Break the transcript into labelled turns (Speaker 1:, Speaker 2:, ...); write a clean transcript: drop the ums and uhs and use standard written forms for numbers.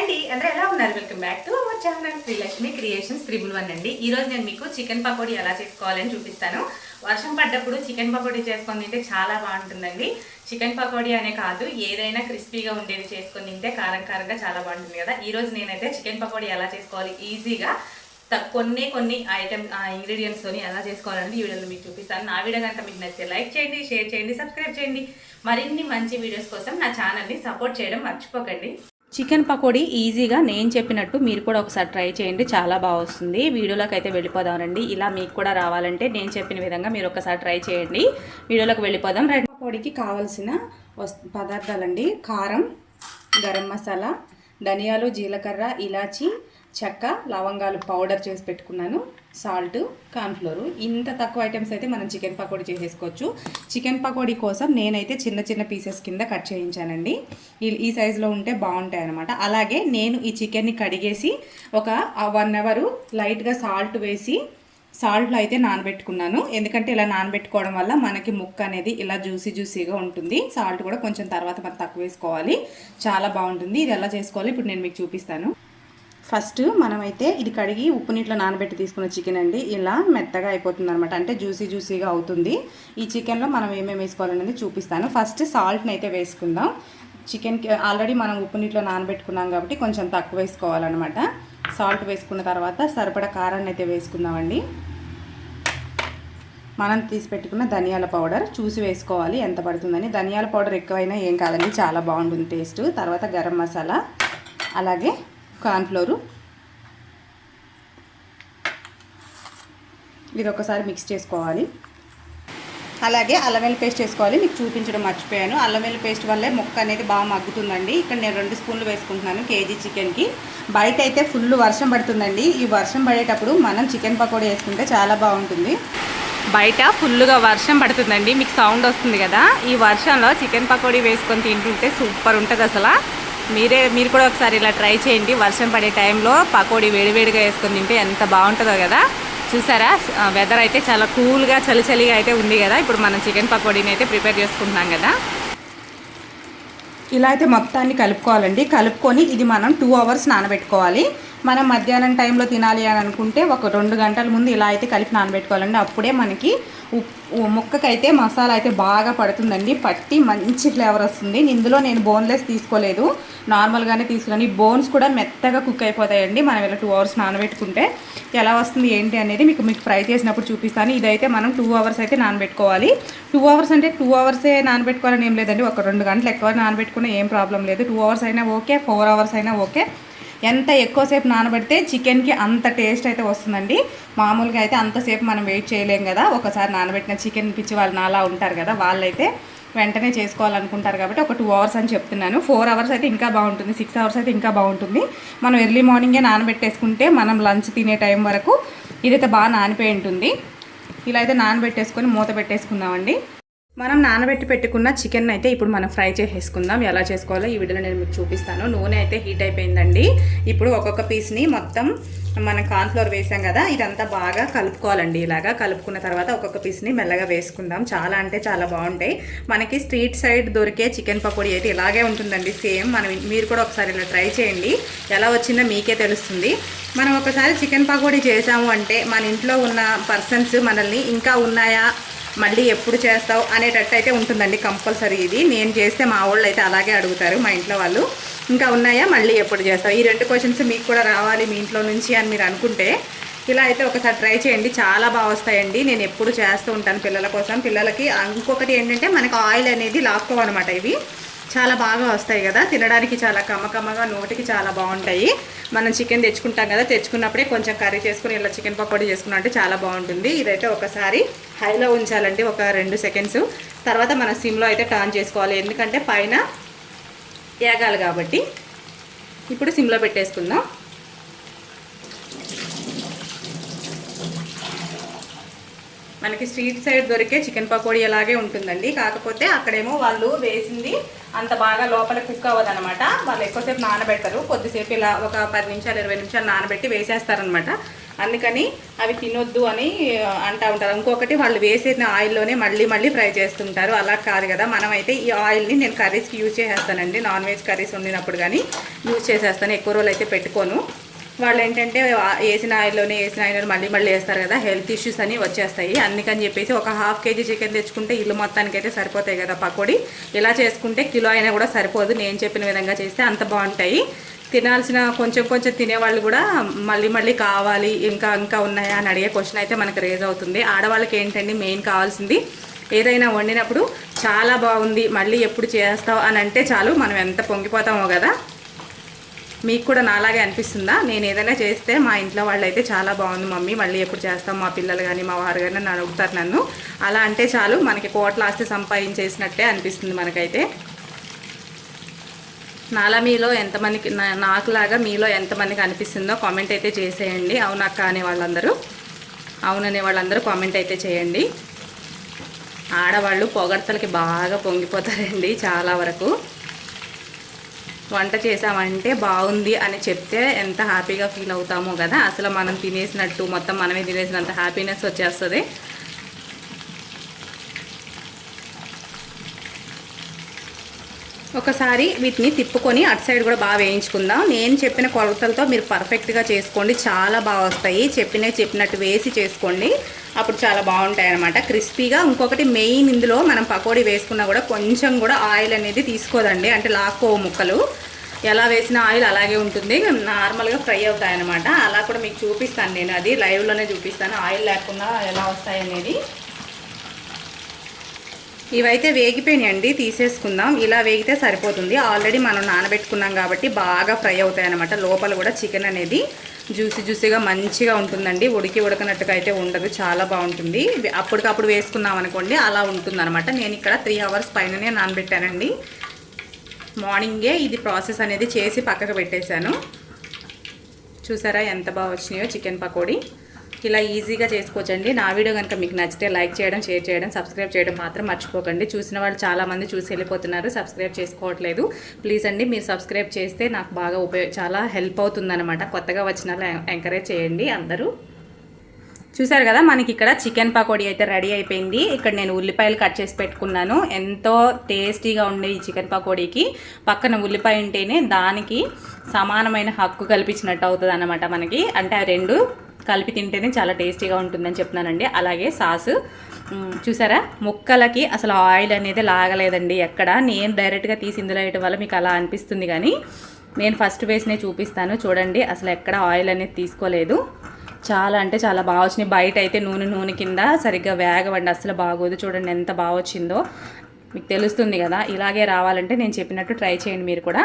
Speaker 1: అండి అందరూ ఎలా ఉన్నారు? Welcome back to our channel Srilakshmi creations 311 అండి. ఈ రోజు నేను మీకు చికెన్ పకోడీ ఎలా చేసుకోవాలని చూపిస్తాను. వర్షం పడ్డప్పుడు చికెన్ పకోడీ చేసుకొని తింటే చాలా బాగుంటుందండి. చికెన్ పకోడీ అనే కాదు, ఏదైనా క్రిస్పీగా ఉండేది చేసుకొని తింటే కారం కారంగా చాలా బాగుంటుంది కదా. ఈ రోజు నేనైతే చికెన్ పకోడీ ఎలా చేసుకోవాలి ఈజీగా కొన్ని ఐటమ్ ఇంగ్రీడియంట్స్ తోని ఎలా చేసుకోవాలని ఈ వీడియోలో మీకు చూపిస్తాను. నా వీడియో కనుక మీకు నచ్చితే లైక్ చేయండి, షేర్ చేయండి, సబ్స్క్రైబ్ చేయండి. మరిన్ని మంచి వీడియోస్ కోసం నా ఛానల్ని సపోర్ట్ చేయడం మర్చిపోకండి. చికెన్ పకోడీ ఈజీగా నేను చెప్పినట్టు మీరు కూడా ఒకసారి ట్రై చేయండి, చాలా బాగా వస్తుంది. వీడియోలోకి అయితే వెళ్ళిపోదామండి. ఇలా మీకు కూడా రావాలంటే నేను చెప్పిన విధంగా మీరు ఒకసారి ట్రై చేయండి. వీడియోలోకి వెళ్ళిపోదాం. రెడ్ పకోడీకి కావాల్సిన పదార్థాలండి: కారం, గరం మసాలా, ధనియాలు, జీలకర్ర, ఇలాచి, చెక్క, లవంగాలు పౌడర్ చేసి పెట్టుకున్నాను, సాల్ట్, కార్న్ఫ్లోరు. ఇంత తక్కువ ఐటమ్స్ అయితే మనం చికెన్ పకోడీ చేసేసుకోవచ్చు. చికెన్ పకోడీ కోసం నేనైతే చిన్న చిన్న పీసెస్ కింద కట్ చేయించానండి. ఈ సైజులో ఉంటే బాగుంటాయి అన్నమాట. అలాగే నేను ఈ చికెన్ని కడిగేసి ఒక 1 అవర్ లైట్గా సాల్ట్ వేసి సాల్ట్లో అయితే నానబెట్టుకున్నాను. ఎందుకంటే ఇలా నానబెట్టుకోవడం వల్ల మనకి ముక్క అనేది ఇలా జ్యూసీగా ఉంటుంది. సాల్ట్ కూడా కొంచెం తర్వాత మనం తక్కువ వేసుకోవాలి, చాలా బాగుంటుంది. ఇది ఎలా చేసుకోవాలి ఇప్పుడు నేను మీకు చూపిస్తాను. ఫస్ట్ మనమైతే ఇది కడిగి ఉప్పు నీటిలో నానబెట్టి తీసుకున్న చికెన్ అండి. ఇలా మెత్తగా అయిపోతుంది అనమాట, అంటే జ్యూసీగా అవుతుంది. ఈ చికెన్లో మనం ఏమేమి వేసుకోవాలనేది చూపిస్తాను. ఫస్ట్ సాల్ట్ని అయితే వేసుకుందాం. చికెన్కి ఆల్రెడీ మనం ఉప్పు నీటిలో నానబెట్టుకున్నాం కాబట్టి కొంచెం తక్కువ వేసుకోవాలన్నమాట. సాల్ట్ వేసుకున్న తర్వాత సరిపడా కారాన్ని అయితే వేసుకుందామండి. మనం తీసి పెట్టుకున్న ధనియాల పౌడర్ చూసి వేసుకోవాలి ఎంత పడుతుందని. ధనియాల పౌడర్ ఎక్కువైనా ఏం కాదండి, చాలా బాగుంటుంది టేస్ట్. తర్వాత గరం మసాలా, అలాగే కార్న్ఫ్లోరు. ఇది ఒకసారి మిక్స్ చేసుకోవాలి. అలాగే అల్లం వెల్లుల్లి పేస్ట్ వేసుకోవాలి. మీకు చూపించడం మర్చిపోయాను. అల్లం వెల్లుల్లి పేస్ట్ వల్లే ముక్క అనేది బాగా మగ్గుతుందండి. ఇక్కడ నేను 2 స్పూన్లు వేసుకుంటున్నాను కేజీ చికెన్కి. బయట అయితే ఫుల్ వర్షం పడుతుందండి. ఈ వర్షం పడేటప్పుడు మనం చికెన్ పకోడీ వేసుకుంటే చాలా బాగుంటుంది. బయట ఫుల్గా వర్షం పడుతుందండి, మీకు సౌండ్ వస్తుంది కదా. ఈ వర్షంలో చికెన్ పకోడీ వేసుకొని తింటుంటే సూపర్ ఉంటుంది అసలు. మీరు కూడా ఒకసారి ఇలా ట్రై చేయండి. వర్షం పడే టైంలో పకోడీ వేడివేడిగా వేసుకొని తింటే ఎంత బాగుంటుందో కదా. చూసారా, వెదర్ అయితే చాలా కూల్గా చలిగా అయితే ఉంది కదా. ఇప్పుడు మనం చికెన్ పకోడీని అయితే ప్రిపేర్ చేసుకుంటున్నాం కదా. ఇలా అయితే మొత్తాన్ని కలుపుకోవాలండి. కలుపుకొని ఇది మనం 2 అవర్స్ నానబెట్టుకోవాలి. మనం మధ్యాహ్నం టైంలో తినాలి అని అనుకుంటే ఒక 2 గంటల ముందు ఇలా అయితే కలిపి నానబెట్టుకోవాలండి. అప్పుడే మనకి ముక్కకైతే మసాలా అయితే బాగా పడుతుందండి, పట్టి మంచి ఫ్లేవర్ వస్తుంది. ఇందులో నేను బోన్లెస్ తీసుకోలేదు, నార్మల్గానే తీసుకున్నాను. ఈ బోన్స్ కూడా మెత్తగా కుక్ అయిపోతాయండి మనం ఇలా 2 అవర్స్ నానబెట్టుకుంటే. ఎలా వస్తుంది ఏంటి అనేది మీకు ఫ్రై చేసినప్పుడు చూపిస్తాను. ఇదైతే మనం 2 అవర్స్ అయితే నానబెట్టుకోవాలి. 2 అవర్స్ అంటే 2 అవర్సే నానబెట్టుకోవాలని ఏం లేదండి, ఒక 2 గంటలు ఎక్కువ నానబెట్టుకున్నా ఏం ప్రాబ్లం లేదు. 2 అవర్స్ అయినా ఓకే, 4 అవర్స్ అయినా ఓకే. ఎంత ఎక్కువసేపు నానబెడితే చికెన్కి అంత టేస్ట్ అయితే వస్తుందండి. మామూలుగా అయితే అంతసేపు మనం వెయిట్ చేయలేం కదా. ఒకసారి నానబెట్టిన చికెన్ పిచ్చి వాళ్ళు నాలా ఉంటారు కదా, వాళ్ళైతే వెంటనే చేసుకోవాలనుకుంటారు కాబట్టి ఒక 2 అవర్స్ అని చెప్తున్నాను. 4 అవర్స్ అయితే ఇంకా బాగుంటుంది, 6 అవర్స్ అయితే ఇంకా బాగుంటుంది. మనం ఎర్లీ మార్నింగే నానబెట్టేసుకుంటే మనం లంచ్ తినే టైం వరకు ఇదైతే బాగా నానిపోయి ఉంటుంది. ఇలా అయితే నానబెట్టేసుకొని మూత పెట్టేసుకుందామండి. మనం నానబెట్టి పెట్టుకున్న చికెన్ అయితే ఇప్పుడు మనం ఫ్రై చేసేసుకుందాం. ఎలా చేసుకోవాలో ఈ వీడియోలో నేను మీకు చూపిస్తాను. నూనె అయితే హీట్ అయిపోయిందండి. ఇప్పుడు ఒక్కొక్క పీస్ని మొత్తం మనం కార్న్ఫ్లోర్ వేసాం కదా, ఇదంతా బాగా కలుపుకోవాలండి. ఇలాగా కలుపుకున్న తర్వాత ఒక్కొక్క పీస్ని మెల్లగా వేసుకుందాం. చాలా అంటే చాలా బాగుంటాయి. మనకి స్ట్రీట్ సైడ్ దొరికే చికెన్ పకోడీ అయితే ఇలాగే ఉంటుందండి సేమ్. మీరు కూడా ఒకసారి ఇలా ట్రై చేయండి, ఎలా వచ్చిందో మీకే తెలుస్తుంది. మనం ఒకసారి చికెన్ పకోడీ చేసాము అంటే మన ఇంట్లో ఉన్న పర్సన్స్ మనల్ని ఇంకా ఉన్నాయా, మళ్ళీ ఎప్పుడు చేస్తావు అనేటట్టు అయితే ఉంటుందండి కంపల్సరీ. ఇది నేను చేస్తే మా వాళ్ళు అయితే అలాగే అడుగుతారు, మా ఇంట్లో వాళ్ళు, ఇంకా ఉన్నాయా, మళ్ళీ ఎప్పుడు చేస్తావు. ఈ 2 క్వశ్చన్స్ మీకు కూడా రావాలి మీ ఇంట్లో నుంచి అని మీరు అనుకుంటే ఇలా అయితే ఒకసారి ట్రై చేయండి, చాలా బాగా వస్తాయండి. నేను ఎప్పుడు చేస్తూ ఉంటాను పిల్లల కోసం. పిల్లలకి ఇంకొకటి ఏంటంటే మనకు ఆయిల్ అనేది లాక్కోవన్నమాట. ఇవి చాలా బాగా వస్తాయి కదా, తినడానికి చాలా కమ్మగా, నోటికి చాలా బాగుంటాయి. మనం చికెన్ తెచ్చుకుంటాం కదా, తెచ్చుకున్నప్పుడే కొంచెం కర్రీ చేసుకుని ఇలా చికెన్ పకోడీ చేసుకున్నా అంటే చాలా బాగుంటుంది. ఇదైతే ఒకసారి హైలో ఉంచాలండి ఒక 2 సెకండ్స్. తర్వాత మనం సిమ్లో అయితే టర్న్ చేసుకోవాలి, ఎందుకంటే పైన ఏగాలి కాబట్టి. ఇప్పుడు సిమ్లో పెట్టేసుకుందాం. మనకి స్ట్రీట్ సైడ్ దొరికే చికెన్ పకోడీ అలాగే ఉంటుందండి. కాకపోతే అక్కడేమో వాళ్ళు వేసింది అంత బాగా లోపల కుక్ అవ్వదనమాట. వాళ్ళు ఎక్కువసేపు నానబెట్టరు, కొద్దిసేపు ఇలా ఒక 10 నిమిషాలు 20 నిమిషాలు నానబెట్టి వేసేస్తారనమాట. అందుకని అవి తినొద్దు అని అంటూ ఉంటారు. ఇంకొకటి వాళ్ళు వేసిన ఆయిల్లోనే మళ్ళీ మళ్ళీ ఫ్రై చేస్తుంటారు. అలా కాదు కదా, మనమైతే ఈ ఆయిల్ని నేను కర్రీస్కి యూజ్ చేసేస్తానండి. నాన్ వెజ్ కర్రీస్ వండినప్పుడు కానీ యూజ్ చేసేస్తాను. ఎక్కువ రోజులు అయితే పెట్టుకోను. వాళ్ళు ఏంటంటే వేసిన ఆయిల్లోనే మళ్ళీ మళ్ళీ వేస్తారు కదా, హెల్త్ ఇష్యూస్ అని వచ్చేస్తాయి. అందుకని చెప్పేసి ఒక ½ కేజీ చికెన్ తెచ్చుకుంటే ఇల్లు మొత్తానికి అయితే సరిపోతాయి కదా పకోడీ. ఇలా చేసుకుంటే కిలో అయినా కూడా సరిపోదు. నేను చెప్పిన విధంగా చేస్తే అంత బాగుంటాయి. తినాల్సిన కొంచెం కొంచెం తినేవాళ్ళు కూడా మళ్ళీ మళ్ళీ కావాలి, ఇంకా ఉన్నాయా అని అడిగే క్వశ్చన్ అయితే మనకు రేజ్ అవుతుంది. ఆడవాళ్ళకి ఏంటండి మెయిన్ కావాల్సింది, ఏదైనా వండినప్పుడు చాలా బాగుంది మళ్ళీ ఎప్పుడు చేస్తావు అని అంటే చాలు, మనం ఎంత పొంగిపోతామో కదా. మీకు కూడా నాలాగే అనిపిస్తుందా? నేను ఏదైనా చేస్తే మా ఇంట్లో వాళ్ళు అయితే చాలా బాగుంది మమ్మీ మళ్ళీ ఎప్పుడు చేస్తాం, మా పిల్లలు కానీ మా వారు కానీ నన్ను అడుగుతారు నన్ను. అలా అంటే చాలు, మనకి కోట్ల ఆస్తి సంపాదించేసినట్టే అనిపిస్తుంది మనకైతే. నాలా మీలో ఎంతమందికి, నాకులాగా మీలో ఎంతమందికి అనిపిస్తుందో కామెంట్ అయితే చేసేయండి. అవునక్క అనే వాళ్ళందరూ, అవుననే వాళ్ళందరూ కామెంట్ అయితే చేయండి. ఆడవాళ్ళు పొగడ్తలకి బాగా పొంగిపోతారండి చాలా వరకు. వంట చేసామంటే బాగుంది అని చెప్తే ఎంత హ్యాపీగా ఫీల్ అవుతామో కదా. అసలు మనం తినేసినట్టు, మొత్తం మనమే తినేసినంత హ్యాపీనెస్ వచ్చేస్తుంది. ఒకసారి వీటిని తిప్పుకొని అటు సైడ్ కూడా బాగా వేయించుకుందాం. నేను చెప్పిన కొలతలతో మీరు పర్ఫెక్ట్గా చేసుకోండి, చాలా బాగా వస్తాయి. చెప్పినట్టు వేసి చేసుకోండి, అప్పుడు చాలా బాగుంటాయి అన్నమాట, క్రిస్పీగా. ఇంకొకటి మెయిన్, ఇందులో మనం పకోడీ వేసుకున్నా కూడా కొంచెం కూడా ఆయిల్ అనేది తీసుకోదండి, అంటే లాక్కోవు ముక్కలు. ఎలా వేసిన ఆయిల్ అలాగే ఉంటుంది, నార్మల్గా ఫ్రై అవుతాయి అన్నమాట. అలా కూడా మీకు చూపిస్తాను నేను, అది లైవ్లోనే చూపిస్తాను ఆయిల్ లేకుండా ఎలా వస్తాయనేది. ఇవైతే వేగిపోయినాయండి, తీసేసుకుందాం. ఇలా వేగితే సరిపోతుంది. ఆల్రెడీ మనం నానబెట్టుకున్నాం కాబట్టి బాగా ఫ్రై అవుతాయి అన్నమాట. లోపల కూడా చికెన్ అనేది జ్యూసీగా మంచిగా ఉంటుందండి. ఉడకనట్టుగా అయితే ఉండదు, చాలా బాగుంటుంది. అప్పటికప్పుడు వేసుకున్నాం అనుకోండి అలా ఉంటుందన్నమాట. నేను ఇక్కడ 3 hours పైననే నానబెట్టానండి. మార్నింగే ఇది ప్రాసెస్ అనేది చేసి పక్కకు పెట్టేశాను. చూసారా ఎంత బాగా వచ్చినాయో చికెన్ పకోడీ. ఇలా ఈజీగా చేసుకోవచ్చండి. నా వీడియో కనుక మీకు నచ్చితే లైక్ చేయడం, షేర్ చేయడం, సబ్స్క్రైబ్ చేయడం మాత్రం మర్చిపోకండి. చూసిన వాళ్ళు చాలామంది చూసి వెళ్ళిపోతున్నారు, సబ్స్క్రైబ్ చేసుకోవట్లేదు. ప్లీజ్ అండి, మీరు సబ్స్క్రైబ్ చేస్తే నాకు బాగా చాలా హెల్ప్ అవుతుందన్నమాట. కొత్తగా వచ్చిన వాళ్ళు ఎంకరేజ్ చేయండి అందరూ. చూసారు కదా, మనకి ఇక్కడ చికెన్ పకోడీ అయితే రెడీ అయిపోయింది. ఇక్కడ నేను ఉల్లిపాయలు కట్ చేసి పెట్టుకున్నాను. ఎంతో టేస్టీగా ఉండే ఈ చికెన్ పకోడీకి పక్కన ఉల్లిపాయ ఉంటేనే దానికి సమానమైన హక్కు కల్పించినట్టు అవుతుంది అన్నమాట మనకి. అంటే ఆ రెండు కలిపి తింటేనే చాలా టేస్టీగా ఉంటుందని చెప్తున్నానండి. అలాగే సాసు చూసారా, ముక్కలకి అసలు ఆయిల్ అనేది లాగలేదండి ఎక్కడ. నేను డైరెక్ట్గా తీసి ఇందులో వేయడం వల్ల మీకు అలా అనిపిస్తుంది, కానీ నేను ఫస్ట్ వేసినే చూపిస్తాను చూడండి. అసలు ఎక్కడ ఆయిల్ అనేది తీసుకోలేదు. చాలా అంటే చాలా బాగా వచ్చినాయి. బయట అయితే నూనె కింద సరిగ్గా వేగవండి, అసలు బాగోదు. చూడండి ఎంత బాగా వచ్చిందో, మీకు తెలుస్తుంది కదా. ఇలాగే రావాలంటే నేను చెప్పినట్టు ట్రై చేయండి మీరు కూడా.